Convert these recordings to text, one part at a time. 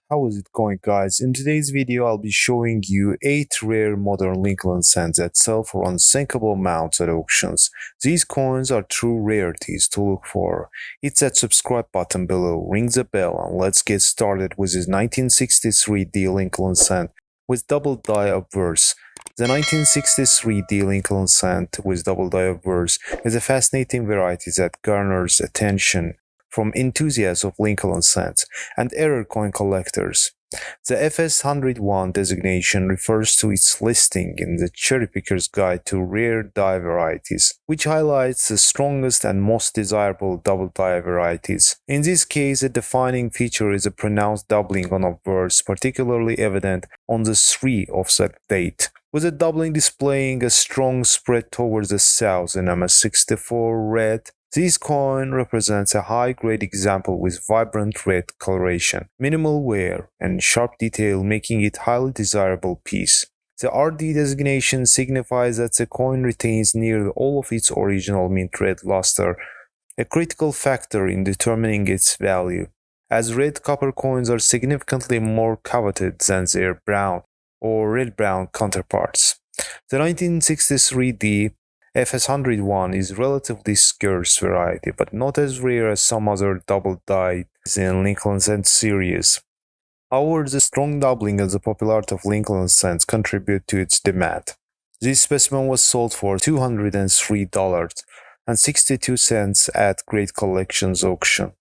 How is it going, guys? In today's video I'll be showing you 8 rare modern Lincoln cents that sell for unsinkable amounts at auctions. These coins are true rarities to look for. Hit that subscribe button below, ring the bell, and let's get started with this 1963 D Lincoln cent with double die obverse. The 1963 D Lincoln cent with double die obverse is a fascinating variety that garners attention from enthusiasts of Lincoln cents and error coin collectors. The FS101 designation refers to its listing in the Cherry Picker's Guide to Rare Die Varieties, which highlights the strongest and most desirable double die varieties. In this case, a defining feature is a pronounced doubling on obverse, particularly evident on the 3 offset date, with a doubling displaying a strong spread towards the south in MS64 red. This coin represents a high-grade example with vibrant red coloration, minimal wear, and sharp detail, making it a highly desirable piece. The RD designation signifies that the coin retains nearly all of its original mint red luster, a critical factor in determining its value, as red copper coins are significantly more coveted than their brown or red-brown counterparts. The 1963D FS101 is a relatively scarce variety, but not as rare as some other double dies in Lincoln cent series. However, the strong doubling and the popularity of Lincoln cents contribute to its demand. This specimen was sold for $203.62 at Great Collections auction.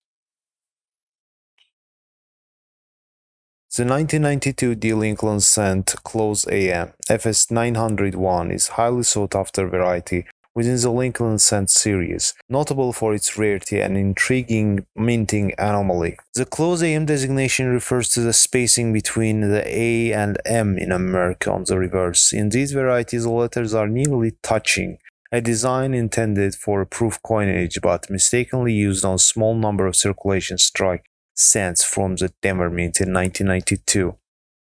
The 1992 D Lincoln cent Close AM FS901 is a highly sought after variety within the Lincoln cent series, notable for its rarity and intriguing minting anomaly. The Close AM designation refers to the spacing between the A and M in America on the reverse. In these varieties, the letters are nearly touching, a design intended for proof coinage but mistakenly used on a small number of circulation strike cents from the Denver Mint in 1992.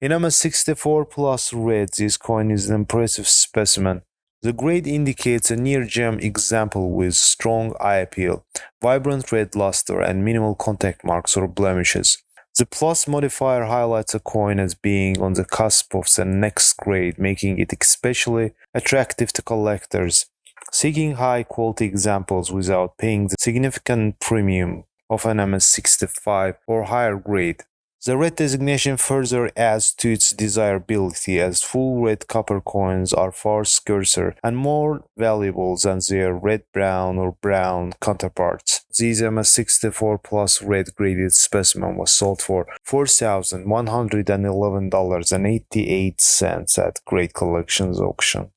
In MS64 plus red, this coin is an impressive specimen. The grade indicates a near-gem example with strong eye appeal, vibrant red luster, and minimal contact marks or blemishes. The plus modifier highlights a coin as being on the cusp of the next grade, making it especially attractive to collectors seeking high-quality examples without paying the significant premium of an MS65 or higher grade. The red designation further adds to its desirability, as full red copper coins are far scarcer and more valuable than their red-brown or brown counterparts. This MS64 plus red graded specimen was sold for $4,111.88 at Great Collections auction.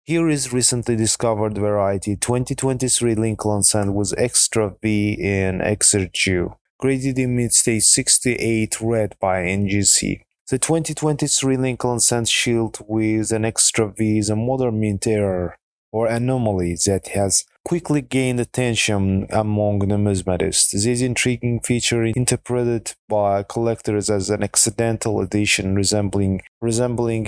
Here is recently discovered variety 2023 Lincoln cent with extra V in XRG, graded in mid-stage 68 red by NGC. The 2023 Lincoln cent shield with an extra V is a modern mint error or anomaly that has quickly gained attention among numismatics. This intriguing feature, interpreted by collectors as an accidental addition resembling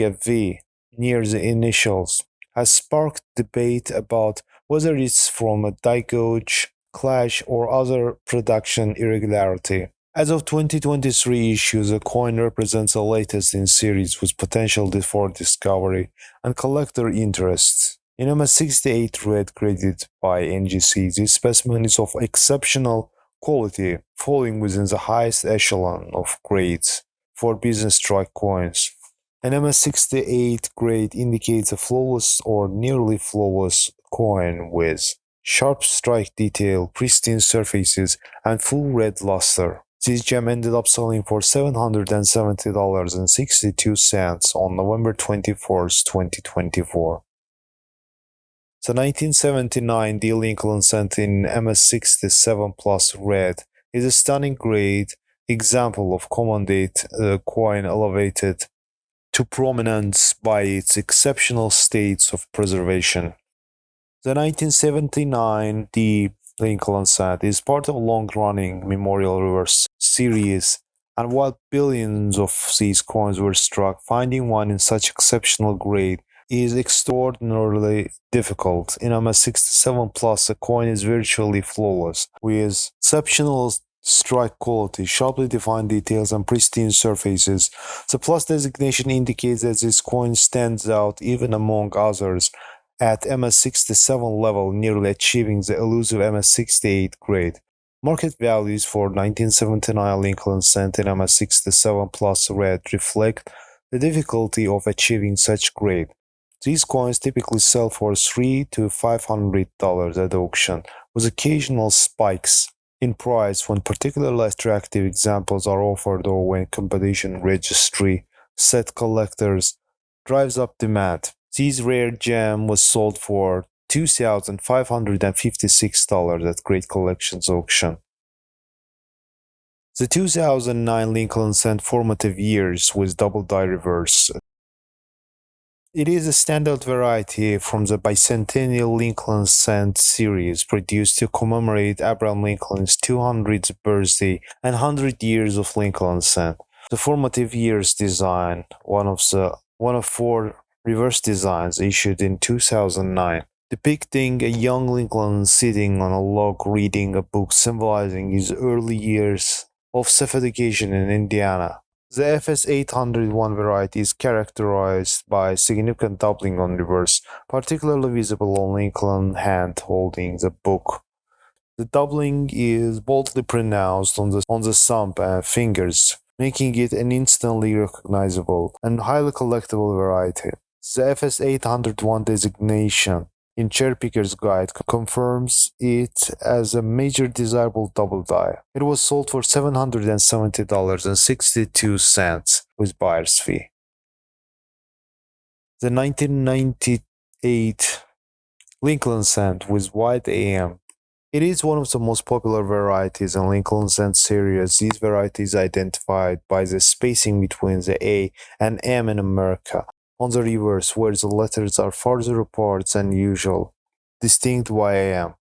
a V near the initials, has sparked debate about whether it's from a die gouge, clash, or other production irregularity. As of 2023 issue, the coin represents the latest in series with potential for discovery and collector interests. In MS68 red graded by NGC, this specimen is of exceptional quality, falling within the highest echelon of grades for business strike coins. An MS68 grade indicates a flawless or nearly flawless coin with sharp strike detail, pristine surfaces, and full red luster. This gem ended up selling for $770.62 on November 24, 2024. The 1979 D Lincoln cent in MS67 plus red is a stunning grade example of common date coin elevated to prominence by its exceptional states of preservation. The 1979 D Lincoln cent is part of a long-running memorial reverse series, and while billions of these coins were struck, finding one in such exceptional grade is extraordinarily difficult. In MS67 Plus, a coin is virtually flawless, with exceptional strike quality, sharply defined details, and pristine surfaces. The Plus designation indicates that this coin stands out even among others at MS67 level, nearly achieving the elusive MS68 grade. Market values for 1979 Lincoln Cent and MS67 Plus Red reflect the difficulty of achieving such grade. These coins typically sell for $300 to $500 at auction, with occasional spikes in price when particularly attractive examples are offered or when competition registry set collectors drives up demand. This rare gem was sold for $2,556 at Great Collections auction. The 2009 Lincoln Cent formative years with double die reverse. It is a standout variety from the bicentennial Lincoln Cent series produced to commemorate Abraham Lincoln's 200th birthday and 100 years of Lincoln Cent. The formative years design, one of four reverse designs issued in 2009, depicting a young Lincoln sitting on a log reading a book symbolizing his early years of self-education in Indiana. The FS801 variety is characterized by significant doubling on reverse, particularly visible on Lincoln's hand holding the book. The doubling is boldly pronounced on the thumb and fingers, making it an instantly recognizable and highly collectible variety. The FS801 designation in Cherrypicker's Guide confirms it as a major desirable double die. It was sold for $770.62 with buyer's fee. The 1998 Lincoln Cent with white AM. It is one of the most popular varieties in Lincoln Cent series. These varieties identified by the spacing between the A and M in America on the reverse, where the letters are farther apart than usual, distinct YAM.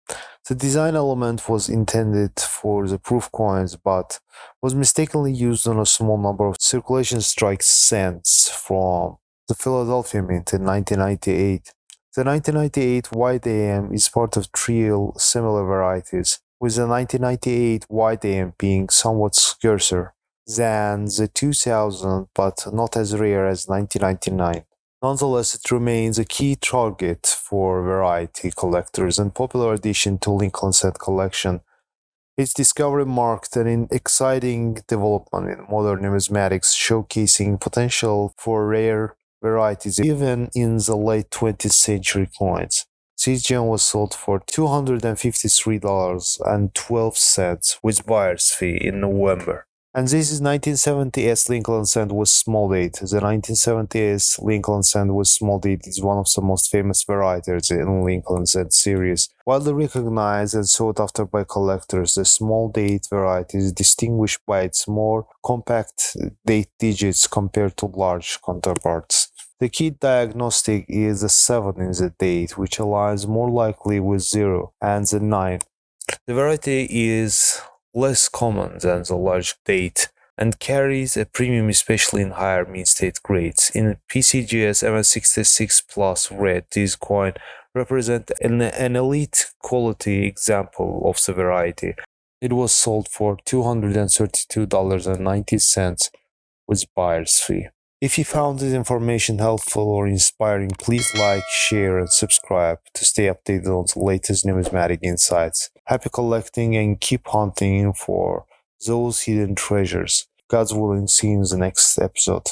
The design element was intended for the proof coins, but was mistakenly used on a small number of circulation strike cents from the Philadelphia Mint in 1998. The 1998 White AM is part of trio similar varieties, with the 1998 White AM being somewhat scarcer than the 2000 but not as rare as 1999. Nonetheless, it remains a key target for variety collectors and popular addition to Lincoln Cent collection. Its discovery marked an exciting development in modern numismatics, showcasing potential for rare varieties even in the late 20th century coins. This gem was sold for $253.12 with buyer's fee in November. And this is 1970s Lincoln Cent with small date. The 1970s Lincoln Cent with small date is one of the most famous varieties in Lincoln Cent series. Widely recognized and sought after by collectors, the small date variety is distinguished by its more compact date digits compared to large counterparts. The key diagnostic is the 7 in the date, which aligns more likely with 0, and the 9. The variety is less common than the large date and carries a premium, especially in higher mid-state grades. In PCGS MS66 Plus Red, this coin represents an elite quality example of the variety. It was sold for $232.90 with buyer's fee. If you found this information helpful or inspiring, please like, share, and subscribe to stay updated on the latest numismatic insights. Happy collecting and keep hunting for those hidden treasures. God's willing, see you in the next episode.